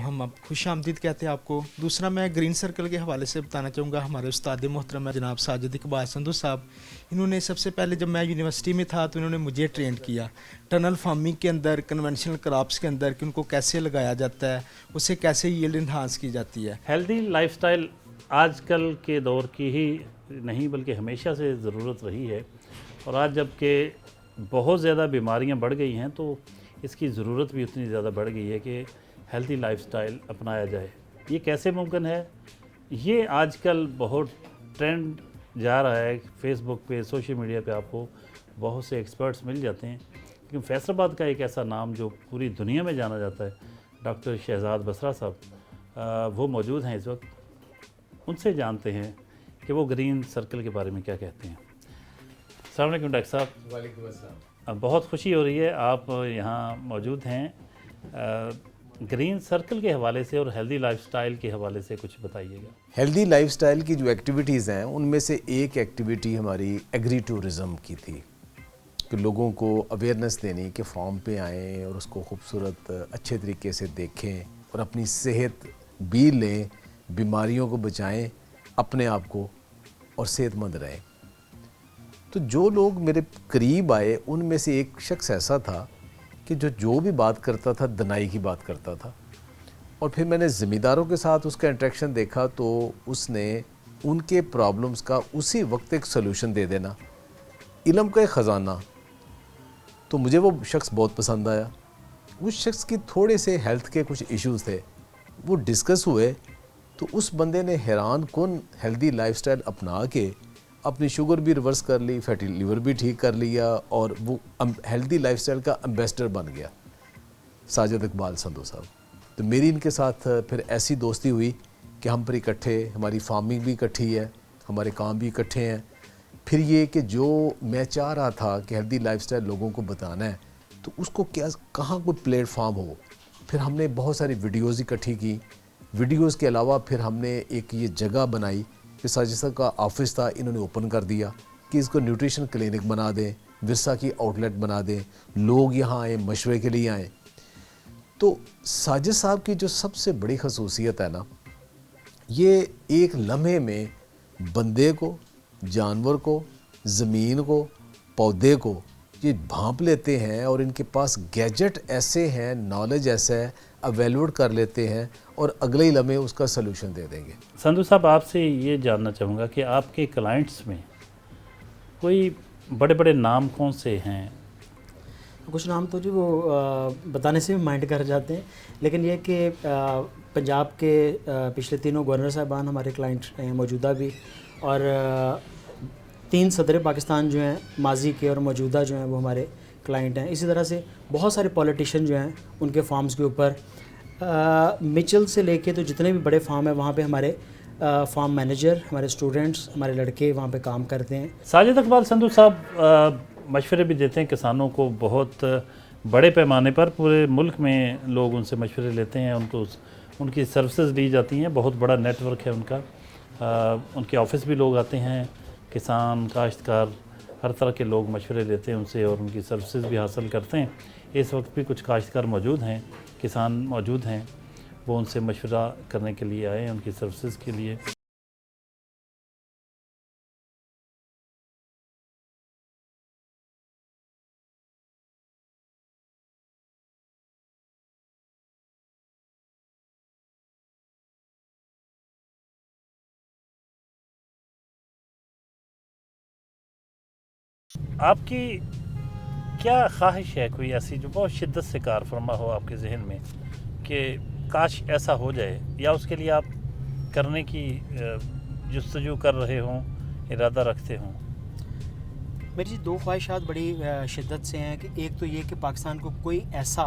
ہم خوش آمدید کہتے ہیں آپ کو. دوسرا میں گرین سرکل کے حوالے سے بتانا چاہوں گا, ہمارے استاد محترم جناب ساجد اقبال سندھو صاحب, انہوں نے سب سے پہلے جب میں یونیورسٹی میں تھا تو انہوں نے مجھے ٹرینڈ کیا ٹنل فارمنگ کے اندر, کنونشنل کراپس کے اندر, کہ ان کو کیسے لگایا جاتا ہے, اسے کیسے ییلڈ انہانس کی جاتی ہے. ہیلدی لائف سٹائل آج کل کے دور کی ہی نہیں بلکہ ہمیشہ سے ضرورت رہی ہے, اور آج جب کہ بہت زیادہ بیماریاں بڑھ گئی ہیں تو اس کی ضرورت بھی اتنی زیادہ بڑھ گئی ہے کہ ہیلتھی لائف سٹائل اپنایا جائے. یہ کیسے ممکن ہے؟ یہ آج کل بہت ٹرینڈ جا رہا ہے. فیس بک پہ, سوشل میڈیا پہ آپ کو بہت سے ایکسپرٹس مل جاتے ہیں, لیکن فیصل آباد کا ایک ایسا نام جو پوری دنیا میں جانا جاتا ہے, ڈاکٹر شہزاد بسرا صاحب, وہ موجود ہیں اس وقت. ان سے جانتے ہیں کہ وہ گرین سرکل کے بارے میں کیا کہتے ہیں. السلام علیکم ڈاکٹر صاحب. وعلیکم السلام. بہت خوشی ہو رہی ہے آپ یہاں موجود ہیں. گرین سرکل کے حوالے سے اور ہیلدی لائف سٹائل کے حوالے سے کچھ بتائیے گا. ہیلدی لائف سٹائل کی جو ایکٹیویٹیز ہیں ان میں سے ایک ایکٹیویٹی ہماری ایگری ٹورزم کی تھی, کہ لوگوں کو اویئرنیس دینی کہ فارم پہ آئیں اور اس کو خوبصورت اچھے طریقے سے دیکھیں اور اپنی صحت بھی لیں, بیماریوں کو بچائیں, اپنے آپ کو, اور صحت مند رہیں. تو جو لوگ میرے قریب آئے ان میں سے ایک شخص ایسا تھا کہ جو بھی بات کرتا تھا دنائی کی بات کرتا تھا, اور پھر میں نے زمینداروں کے ساتھ اس کا انٹریکشن دیکھا تو اس نے ان کے پرابلمز کا اسی وقت ایک سلوشن دے دینا, علم کا ایک خزانہ. تو مجھے وہ شخص بہت پسند آیا. اس شخص کی تھوڑے سے ہیلتھ کے کچھ ایشوز تھے, وہ ڈسکس ہوئے, تو اس بندے نے حیران کن ہیلدی لائف سٹائل اپنا کے اپنی شوگر بھی ریورس کر لی, فیٹی لیور بھی ٹھیک کر لیا, اور وہ ہیلدی لائف سٹائل کا امبیسڈر بن گیا, ساجد اقبال سندھو صاحب. تو میری ان کے ساتھ پھر ایسی دوستی ہوئی کہ ہم پر اکٹھے, ہماری فارمنگ بھی اکٹھی ہے, ہمارے کام بھی اکٹھے ہیں. پھر یہ کہ جو میں چاہ رہا تھا کہ ہیلدی لائف سٹائل لوگوں کو بتانا ہے, تو اس کو کہاں کوئی پلیٹ فارم ہو. پھر ہم نے بہت ساری ویڈیوز اکٹھی کی. ویڈیوز کے علاوہ پھر ہم نے ایک یہ جگہ بنائی کہ ساجد صاحب کا آفس تھا, انہوں نے اوپن کر دیا کہ اس کو نیوٹریشن کلینک بنا دیں, ورثہ کی آؤٹ لیٹ بنا دیں, لوگ یہاں آئیں, مشورے کے لیے آئیں. تو ساجد صاحب کی جو سب سے بڑی خصوصیت ہے نا, یہ ایک لمحے میں بندے کو, جانور کو, زمین کو, پودے کو یہ بھانپ لیتے ہیں, اور ان کے پاس گیجٹ ایسے ہیں, نالج ایسا ہے, اویلوڈ کر لیتے ہیں, اور اگلے ہی لمحے اس کا سلوشن دے دیں گے. سندھو صاحب, آپ سے یہ جاننا چاہوں گا کہ آپ کے کلائنٹس میں کوئی بڑے بڑے نام کون سے ہیں؟ کچھ نام تو جی وہ بتانے سے بھی مائنڈ کر جاتے ہیں, لیکن یہ کہ پنجاب کے پچھلے تینوں گورنر صاحبان ہمارے کلائنٹ ہیں, موجودہ بھی, اور 3 صدر پاکستان جو ہیں ماضی کے اور موجودہ جو ہیں وہ ہمارے کلائنٹ ہیں. اسی طرح سے بہت سارے پولیٹیشین جو ہیں ان کے فارمز کے اوپر, مچل سے لے کے تو جتنے بھی بڑے فارم ہیں وہاں پہ ہمارے فارم مینیجر, ہمارے اسٹوڈنٹس, ہمارے لڑکے وہاں پہ کام کرتے ہیں. ساجد اقبال سندھو صاحب مشورے بھی دیتے ہیں کسانوں کو, بہت بڑے پیمانے پر پورے ملک میں لوگ ان سے مشورے لیتے ہیں, ان کی سروسز لی جاتی ہیں. بہت بڑا نیٹ ورک ہے ان کا, ان کے آفس بھی لوگ آتے ہیں, کسان, کاشتکار, ہر طرح کے لوگ مشورے لیتے ہیں ان سے اور ان کی سروسز بھی حاصل کرتے ہیں. اس وقت بھی کچھ کاشتکار موجود ہیں, کسان موجود ہیں, وہ ان سے مشورہ کرنے کے لیے آئے ہیں ان کی سروسز کے لیے. آپ کی کیا خواہش ہے کوئی ایسی جو بہت شدت سے کار فرما ہو آپ کے ذہن میں کہ کاش ایسا ہو جائے, یا اس کے لیے آپ کرنے کی جستجو کر رہے ہوں, ارادہ رکھتے ہوں؟ میری 2 خواہشات بڑی شدت سے ہیں کہ ایک تو یہ کہ پاکستان کو کوئی ایسا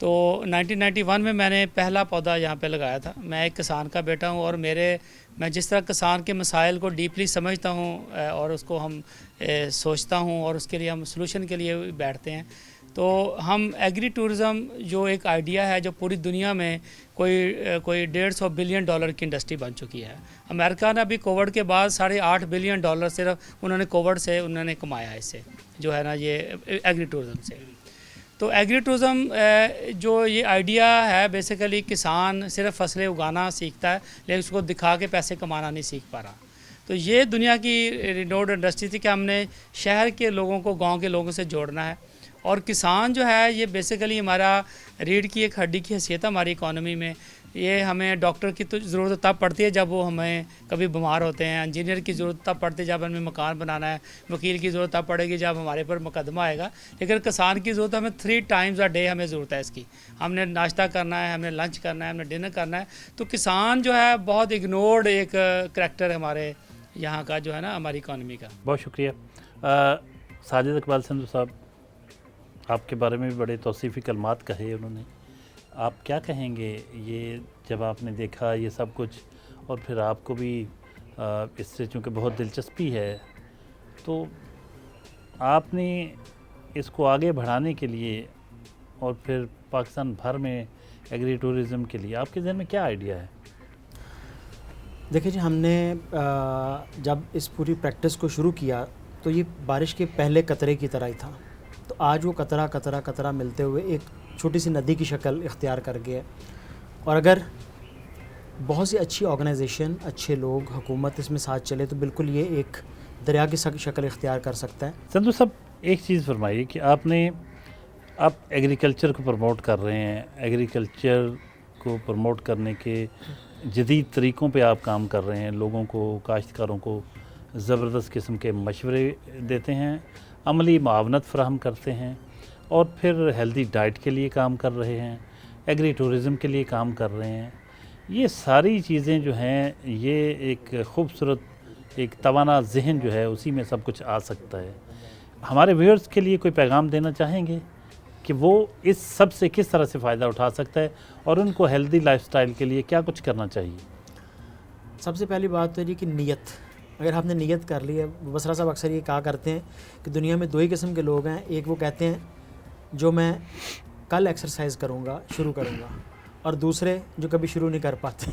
تو 1991 میں نے پہلا پودا یہاں پہ لگایا تھا. میں ایک کسان کا بیٹا ہوں اور میں جس طرح کسان کے مسائل کو ڈیپلی سمجھتا ہوں اور اس کو ہم سوچتا ہوں اور اس کے لیے ہم سلوشن کے لیے بیٹھتے ہیں. تو ہم ایگری ٹورزم جو ایک آئیڈیا ہے جو پوری دنیا میں کوئی $150 بلین کی انڈسٹری بن چکی ہے. امریکہ نے ابھی کووڈ کے بعد $8.5 بلین صرف انہوں نے کووڈ سے انہوں نے کمایا اس سے جو ہے نا یہ ایگری ٹورزم سے. تو ایگری ٹورزم جو یہ آئیڈیا ہے بیسیکلی کسان صرف فصلیں اگانا سیکھتا ہے لیکن اس کو دکھا کے پیسے کمانا نہیں سیکھ پا رہا. تو یہ دنیا کی رینوڈ انڈسٹری تھی کہ ہم نے شہر کے لوگوں کو گاؤں کے لوگوں سے جوڑنا ہے. اور کسان جو ہے یہ بیسیکلی ہمارا ریڑھ کی ایک ہڈی کی حیثیت ہے ہماری اکانومی میں. یہ ہمیں ڈاکٹر کی تو ضرورت تب پڑتی ہے جب وہ ہمیں کبھی بیمار ہوتے ہیں, انجینئر کی ضرورت تب پڑتی ہے جب ہمیں مکان بنانا ہے, وکیل کی ضرورت تب پڑے گی جب ہمارے پر مقدمہ آئے گا. لیکن کسان کی ضرورت ہمیں 3 times a day ہمیں ضرورت ہے اس کی. ہم نے ناشتہ کرنا ہے, ہم نے لنچ کرنا ہے, ہم نے ڈنر کرنا ہے. تو کسان جو ہے بہت اگنورڈ ایک کریکٹر ہمارے یہاں کا جو ہے نا ہماری اکانومی کا. بہت شکریہ. ساجد اقبال سندھو صاحب, آپ کے بارے میں بھی بڑے توصیفی کلمات کہے انہوں نے. آپ کیا کہیں گے یہ جب آپ نے دیکھا یہ سب کچھ اور پھر آپ کو بھی اس سے چونکہ بہت دلچسپی ہے تو آپ نے اس کو آگے بڑھانے کے لیے اور پھر پاکستان بھر میں ایگری ٹورزم کے لیے آپ کے ذہن میں کیا آئیڈیا ہے؟ دیکھیں جی, ہم نے جب اس پوری پریکٹس کو شروع کیا تو یہ بارش کے پہلے قطرے کی طرح ہی تھا. تو آج وہ قطرہ ملتے ہوئے ایک چھوٹی سی ندی کی شکل اختیار کر گیا. اور اگر بہت سی اچھی آرگنائزیشن, اچھے لوگ, حکومت اس میں ساتھ چلے تو بالکل یہ ایک دریا کی شکل اختیار کر سکتا ہے. سندھو صاحب ایک چیز فرمائیے کہ آپ ایگریکلچر کو پروموٹ کر رہے ہیں, ایگریکلچر کو پروموٹ کرنے کے جدید طریقوں پہ آپ کام کر رہے ہیں, لوگوں کو, کاشتکاروں کو زبردست قسم کے مشورے دیتے ہیں, عملی معاونت فراہم کرتے ہیں اور پھر ہیلدی ڈائٹ کے لیے کام کر رہے ہیں, ایگری ٹورزم کے لیے کام کر رہے ہیں. یہ ساری چیزیں جو ہیں یہ ایک خوبصورت ایک توانا ذہن جو ہے اسی میں سب کچھ آ سکتا ہے. ہمارے ویورز کے لیے کوئی پیغام دینا چاہیں گے کہ وہ اس سب سے کس طرح سے فائدہ اٹھا سکتا ہے اور ان کو ہیلدی لائف سٹائل کے لیے کیا کچھ کرنا چاہیے؟ سب سے پہلی بات تو ہے جی کہ نیت. اگر آپ نے نیت کر لی ہے, بسرا صاحب اکثر یہ کہا کرتے ہیں کہ دنیا میں 2 ہی قسم کے لوگ ہیں. ایک وہ کہتے ہیں جو میں کل ایکسرسائز کروں گا, شروع کروں گا, اور دوسرے جو کبھی شروع نہیں کر پاتے.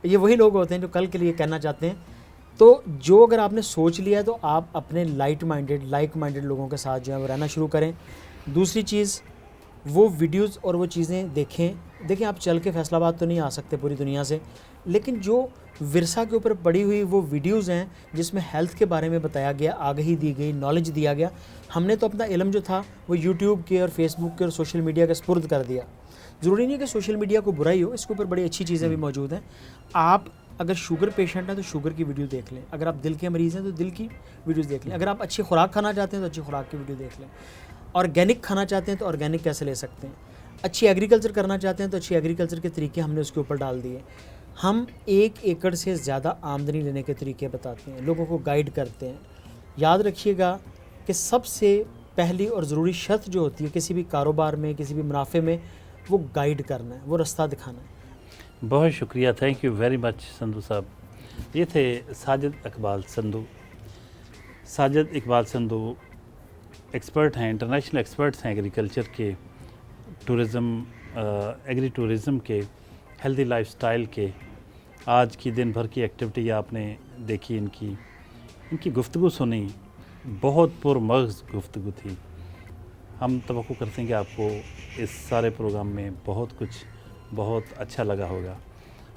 یہ وہی لوگ ہوتے ہیں جو کل کے لیے کہنا چاہتے ہیں. تو جو اگر آپ نے سوچ لیا ہے تو آپ اپنے لائک مائنڈیڈ لوگوں کے ساتھ جو ہے وہ رہنا شروع کریں. دوسری چیز, وہ ویڈیوز اور وہ چیزیں دیکھیں آپ چل کے فیصل آباد تو نہیں آ سکتے پوری دنیا سے, لیکن جو ورثہ کے اوپر پڑی ہوئی وہ ویڈیوز ہیں جس میں ہیلتھ کے بارے میں بتایا گیا, آگہی دی گئی, نالج دیا گیا. ہم نے تو اپنا علم جو تھا وہ یوٹیوب کے اور فیس بک کے اور سوشل میڈیا کے سپرد کر دیا. ضروری نہیں کہ سوشل میڈیا کو برائی ہو, اس کے اوپر بڑی اچھی چیزیں بھی موجود ہیں. آپ اگر شوگر پیشنٹ ہیں تو شوگر کی ویڈیو دیکھ لیں, اگر آپ دل کے مریض ہیں تو دل کی ویڈیوز دیکھ لیں, اگر آپ اچھی خوراک کھانا چاہتے ہیں تو اچھی خوراک کی ویڈیو دیکھ لیں, آرگینک کھانا چاہتے ہیں تو آرگینک کیسے لے سکتے ہیں, اچھی ایگریکلچر کرنا چاہتے ہیں تو اچھی ایگریکلچر کے طریقے ہم نے اس کے اوپر ڈال دیے. ہم 1 ایکڑ سے زیادہ آمدنی لینے کے طریقے بتاتے ہیں, لوگوں کو گائیڈ کرتے ہیں. یاد رکھیے گا کہ سب سے پہلی اور ضروری شرط جو ہوتی ہے کسی بھی کاروبار میں, کسی بھی منافع میں, وہ گائیڈ کرنا ہے, وہ رستہ دکھانا ہے. بہت شکریہ, thank you very much Sindhu صاحب. یہ تھے ساجد اقبال سندھو. ساجد اقبال سندھو ایکسپرٹ ہیں, انٹرنیشنل ایکسپرٹس ہیں ایگریکلچر کے, ٹورزم, ایگری ٹورزم کے, ہیلدی لائف سٹائل کے. آج کی دن بھر کی ایکٹیویٹی آپ نے دیکھی, ان کی گفتگو سنی, بہت پرمغز گفتگو تھی. ہم توقع کرتے ہیں کہ آپ کو اس سارے پروگرام میں بہت اچھا لگا ہوگا.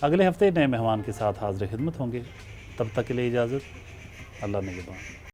اگلے ہفتے نئے مہمان کے ساتھ حاضر خدمت ہوں گے. تب تک کے لیے اجازت. اللہ نگہبان.